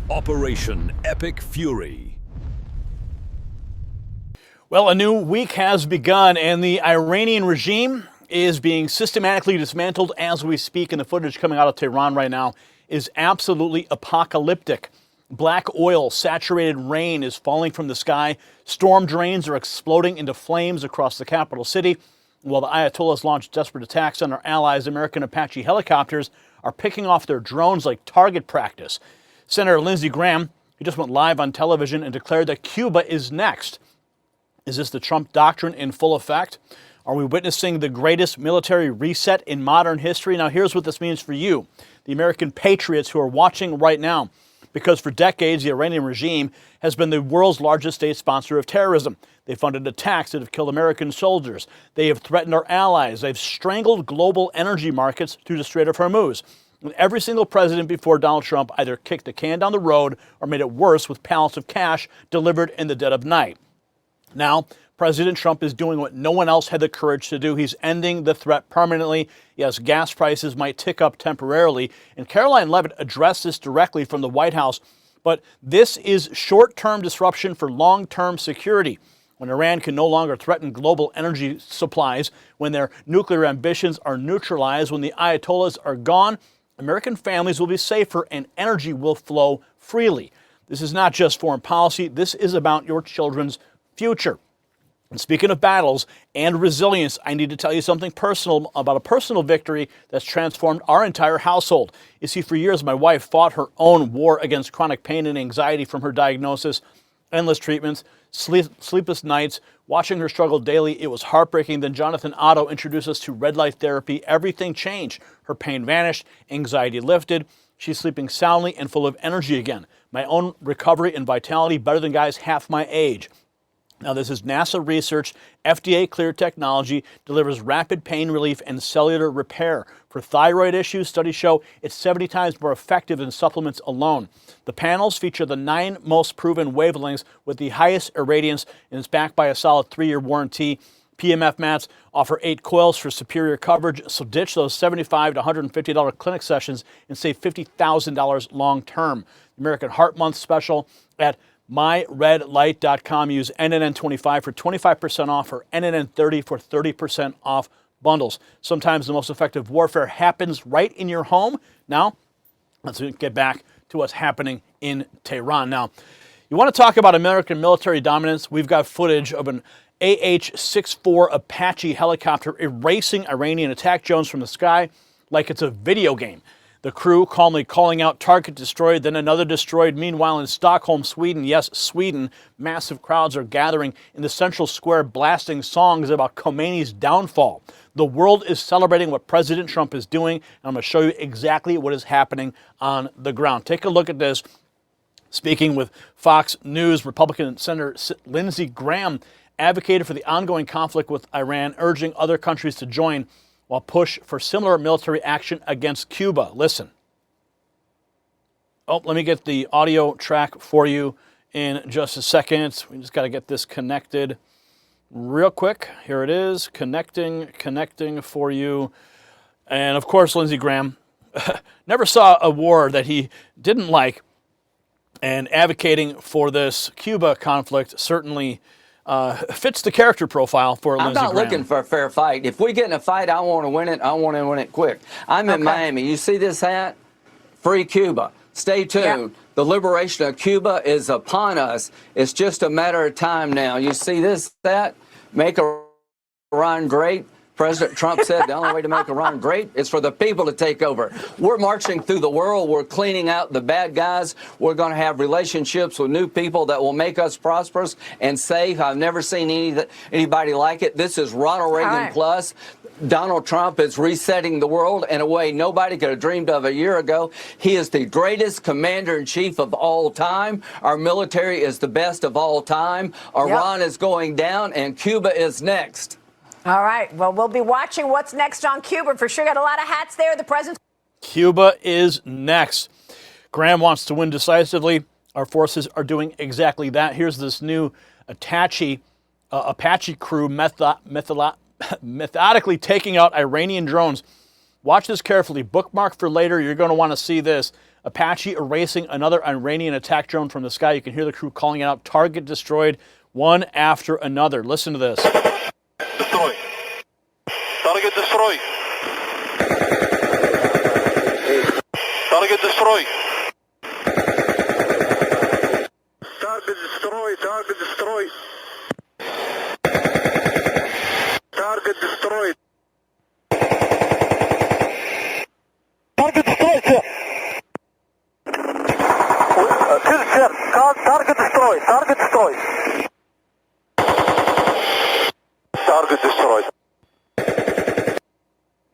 Operation Epic Fury. Well, a new week has begun, and the Iranian regime is being systematically dismantled as we speak, and the footage coming out of Tehran right now is absolutely apocalyptic. Black oil, saturated rain is falling from the sky. Storm drains are exploding into flames across the capital city. While the Ayatollahs launch desperate attacks on our allies, American Apache helicopters are picking off their drones like target practice. Senator Lindsey Graham, who just went live on television and declared that Cuba is next. Is this the Trump doctrine in full effect? Are we witnessing the greatest military reset in modern history? Now, here's what this means for you, the American patriots who are watching right now. Because for decades, the Iranian regime has been the world's largest state sponsor of terrorism. They funded attacks that have killed American soldiers. They have threatened our allies. They've strangled global energy markets through the Strait of Hormuz. And every single president before Donald Trump either kicked the can down the road or made it worse with pallets of cash delivered in the dead of night. Now, President Trump is doing what no one else had the courage to do. He's ending the threat permanently. Yes, gas prices might tick up temporarily. And Caroline Leavitt addressed this directly from the White House. But this is short-term disruption for long-term security. When Iran can no longer threaten global energy supplies, when their nuclear ambitions are neutralized, when the Ayatollahs are gone, American families will be safer and energy will flow freely. This is not just foreign policy. This is about your children's future. And speaking of battles and resilience, I need to tell you something personal about a personal victory that's transformed our entire household. You see, for years, my wife fought her own war against chronic pain and anxiety from her diagnosis, endless treatments, sleepless nights, watching her struggle daily. It was heartbreaking. Then Jonathan Otto introduced us to red light therapy. Everything changed. Her pain vanished, anxiety lifted. She's sleeping soundly and full of energy again. My own recovery and vitality better than guys half my age. Now, this is NASA research, FDA-cleared technology, delivers rapid pain relief and cellular repair. For thyroid issues, studies show it's 70 times more effective than supplements alone. The panels feature the 9 most proven wavelengths with the highest irradiance, and is backed by a solid 3-year warranty. PMF mats offer 8 coils for superior coverage, so ditch those $75 to $150 clinic sessions and save $50,000 long-term. The American Heart Month special at myredlight.com. Use NNN25 for 25% off or NNN30 for 30% off bundles. Sometimes the most effective warfare happens right in your home. Now, let's get back to what's happening in Tehran. Now, you want to talk about American military dominance? We've got footage of an AH-64 Apache helicopter erasing Iranian attack drones from the sky like it's a video game. The crew calmly calling out target destroyed, then another destroyed. Meanwhile, in Stockholm, Sweden, yes, Sweden, massive crowds are gathering in the central square blasting songs about Khomeini's downfall. The world is celebrating what President Trump is doing, and I'm going to show you exactly what is happening on the ground. Take a look at this. Speaking with Fox News, Republican Senator Lindsey Graham advocated for the ongoing conflict with Iran, urging other countries to join while push for similar military action against Cuba. Listen. Oh, let me get the audio track for you in just a second. We just got to get this connected real quick. Here it is, connecting for you. And of course, Lindsey Graham never saw a war that he didn't like, and advocating for this Cuba conflict certainly fits the character profile for Lindsey Graham. I'm not looking for a fair fight. If we get in a fight, I want to win it. I want to win it quick. I'm in Miami. You see this hat? Free Cuba. Stay tuned. Yeah. The liberation of Cuba is upon us. It's just a matter of time now. You see this hat? Make Iran great. President Trump said the only way to make Iran great is for the people to take over. We're marching through the world. We're cleaning out the bad guys. We're going to have relationships with new people that will make us prosperous and safe. I've never seen anybody like it. This is Ronald Reagan plus. Donald Trump is resetting the world in a way nobody could have dreamed of a year ago. He is the greatest commander-in-chief of all time. Our military is the best of all time. Iran is going down, and Cuba is next. All right. Well, we'll be watching what's next on Cuba. For sure, got a lot of hats there. The president. Cuba is next. Graham wants to win decisively. Our forces are doing exactly that. Here's this new Apache crew methodically taking out Iranian drones. Watch this carefully. Bookmark for later. You're going to want to see this. Apache erasing another Iranian attack drone from the sky. You can hear the crew calling it out. Target destroyed, one after another. Listen to this. Destroy. Target destroy. Target destroy. Target destroy. Target destroy. Target destroyed. Target destroyed, sir. Sir, target destroyed. Target destroyed. Target destroyed.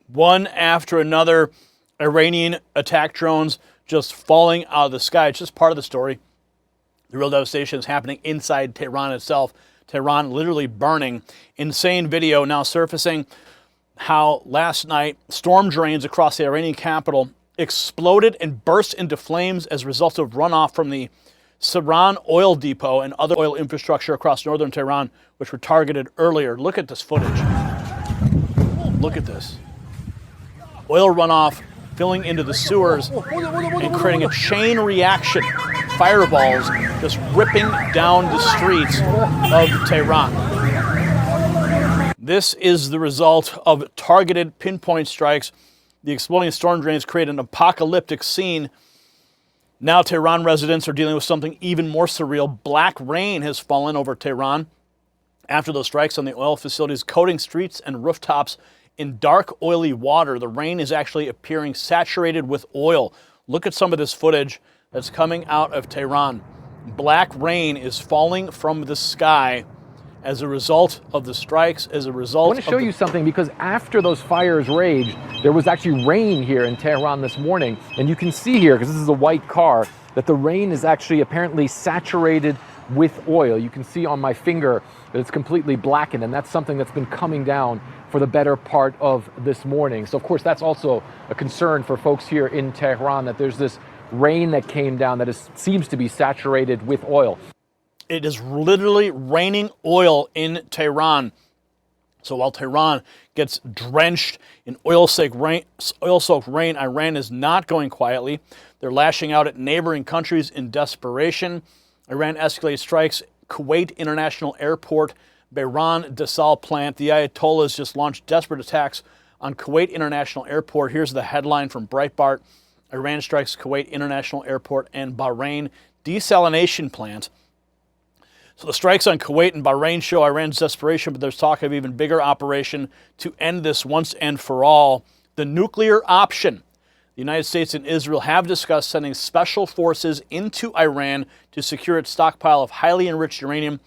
One after another, Iranian attack drones just falling out of the sky. It's just part of the story. The real devastation is happening inside Tehran itself. Tehran literally burning. Insane video now surfacing how last night storm drains across the Iranian capital exploded and burst into flames as a result of runoff from the Saran oil depot and other oil infrastructure across northern Tehran, which were targeted earlier. Look at this footage. Look at this. Oil runoff filling into the sewers and creating a chain reaction. Fireballs just ripping down the streets of Tehran. This is the result of targeted pinpoint strikes. The exploding storm drains create an apocalyptic scene. Now Tehran residents are dealing with something even more surreal. Black rain has fallen over Tehran after those strikes on the oil facilities, coating streets and rooftops in dark, oily water. The rain is actually appearing saturated with oil. Look at some of this footage that's coming out of Tehran. Black rain is falling from the sky as a result of the strikes, as a result I want to show you something, because after those fires raged, there was actually rain here in Tehran this morning. And you can see here, because this is a white car, that the rain is actually apparently saturated with oil. You can see on my finger that it's completely blackened, and that's something that's been coming down for the better part of this morning. So of course that's also a concern for folks here in Tehran, that there's this rain that came down that seems to be saturated with oil. It is literally raining oil in Tehran. So while Tehran gets drenched in oil-soaked rain, Iran is not going quietly. They're lashing out at neighboring countries in desperation. Iran escalates strikes Kuwait International Airport, Bahrain Dassault plant. The Ayatollahs just launched desperate attacks on Kuwait International Airport. Here's the headline from Breitbart. Iran strikes Kuwait International Airport and Bahrain desalination plant. So the strikes on Kuwait and Bahrain show Iran's desperation, but there's talk of even bigger operation to end this once and for all. The nuclear option. The United States and Israel have discussed sending special forces into Iran to secure its stockpile of highly enriched uranium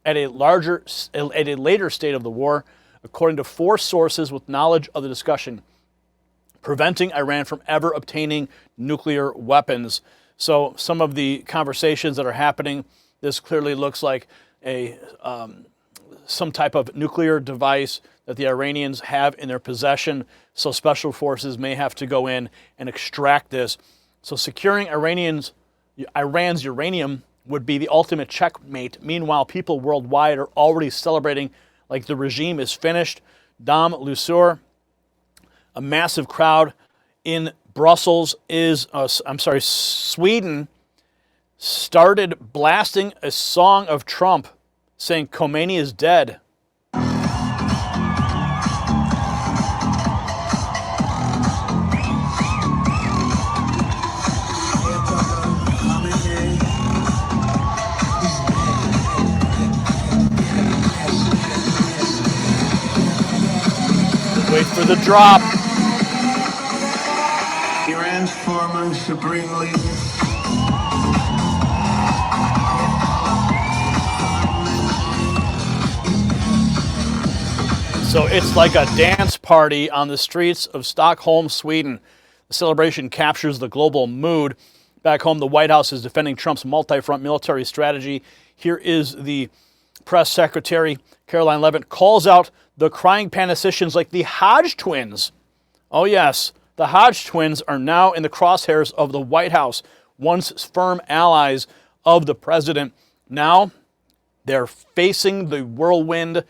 at a later state of the war, according to 4 sources with knowledge of the discussion, preventing Iran from ever obtaining nuclear weapons. So some of the conversations that are happening, this clearly looks like some type of nuclear device that the Iranians have in their possession. So special forces may have to go in and extract this. So securing Iran's uranium would be the ultimate checkmate. Meanwhile, people worldwide are already celebrating like the regime is finished. Dame Lusur, a massive crowd in Brussels Sweden started blasting a song of Trump saying Khomeini is dead. Wait for the drop. Iran's former supreme leader. So it's like a dance party on the streets of Stockholm, Sweden. The celebration captures the global mood. Back home, the White House is defending Trump's multi-front military strategy. Here is the press secretary, Caroline Leavitt, calls out the crying panicians like the Hodge twins. Oh yes, the Hodge twins are now in the crosshairs of the White House, once firm allies of the president. Now they're facing the whirlwind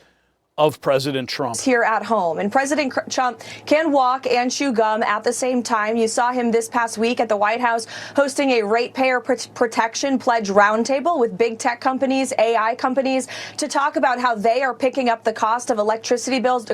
of President Trump. Here at home. And President Trump can walk and chew gum at the same time. You saw him this past week at the White House hosting a ratepayer protection pledge roundtable with big tech companies, AI companies, to talk about how they are picking up the cost of electricity bills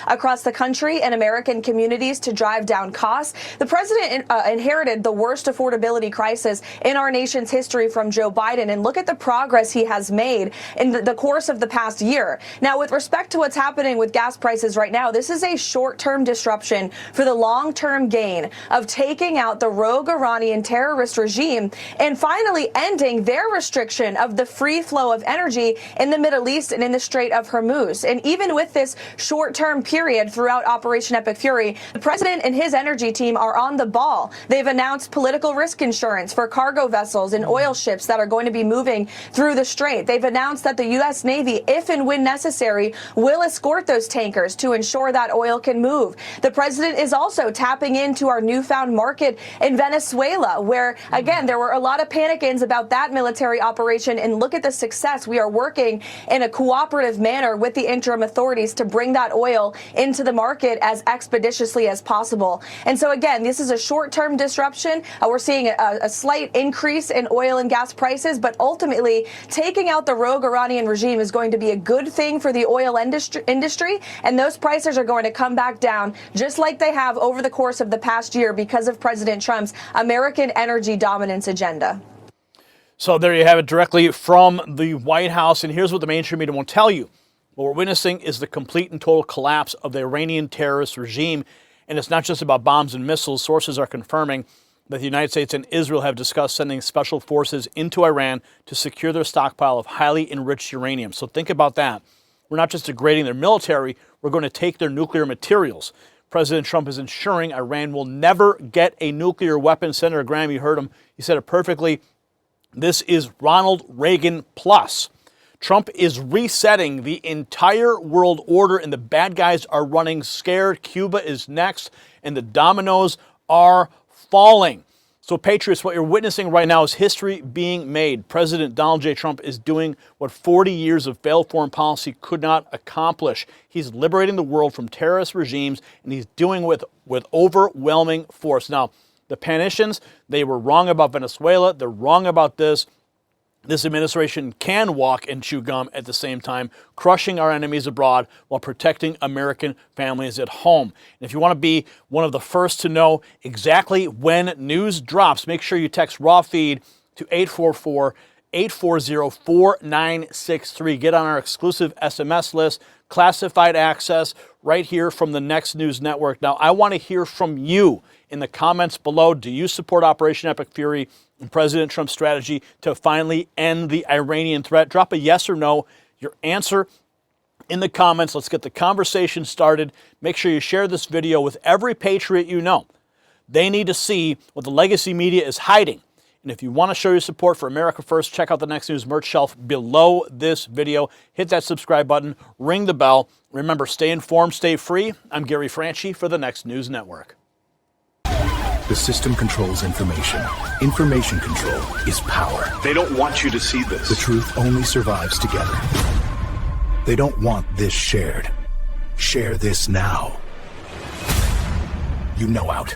across the country and American communities to drive down costs. The president inherited the worst affordability crisis in our nation's history from Joe Biden. And look at the progress he has made in the course of the past year. Now, with respect to what's happening with gas prices right now, this is a short-term disruption for the long-term gain of taking out the rogue Iranian terrorist regime and finally ending their restriction of the free flow of energy in the Middle East and in the Strait of Hormuz. And even with this short-term period throughout Operation Epic Fury, the president and his energy team are on the ball. They've announced political risk insurance for cargo vessels and oil ships that are going to be moving through the strait. They've announced that the U.S. Navy, if and when necessary, will escort those tankers to ensure that oil can move. The president is also tapping into our newfound market in Venezuela, where, again, there were a lot of panic-ins about that military operation. And look at the success. We are working in a cooperative manner with the interim authorities to bring that oil into the market as expeditiously as possible. And so, again, this is a short-term disruption. We're seeing a slight increase in oil and gas prices, but ultimately taking out the rogue Iranian regime is going to be a good thing for the oil industry, and those prices are going to come back down just like they have over the course of the past year because of President Trump's American energy dominance agenda. So there you have it directly from the White House, and here's what the mainstream media won't tell you. What we're witnessing is the complete and total collapse of the Iranian terrorist regime, and it's not just about bombs and missiles. Sources are confirming that the United States and Israel have discussed sending special forces into Iran to secure their stockpile of highly enriched uranium. So think about that. We're not just degrading their military, we're going to take their nuclear materials. President Trump is ensuring Iran will never get a nuclear weapon. Senator Graham, you heard him, he said it perfectly. This is Ronald Reagan plus. Trump is resetting the entire world order, and the bad guys are running scared. Cuba is next, and the dominoes are falling. So, Patriots, what you're witnessing right now is history being made. President Donald J. Trump is doing what 40 years of failed foreign policy could not accomplish. He's liberating the world from terrorist regimes, and he's doing it with overwhelming force. Now, the Panicians, they were wrong about Venezuela. They're wrong about this. This administration can walk and chew gum at the same time, crushing our enemies abroad while protecting American families at home. And if you want to be one of the first to know exactly when news drops, make sure you text raw feed to 844-840-4963. Get on our exclusive SMS list, classified access right here from the Next News Network. Now, I want to hear from you in the comments below. Do you support Operation Epic Fury and President Trump's strategy to finally end the Iranian threat? Drop a yes or no, your answer in the comments. Let's get the conversation started. Make sure you share this video with every patriot you know. They need to see what the legacy media is hiding. And if you want to show your support for America First, check out the Next News merch shelf below this video. Hit that subscribe button, ring the bell. Remember, stay informed, stay free. I'm Gary Franchi for the Next News Network. The system controls information. Information control is power. They don't want you to see this. The truth only survives together. They don't want this shared. Share this now. You know out.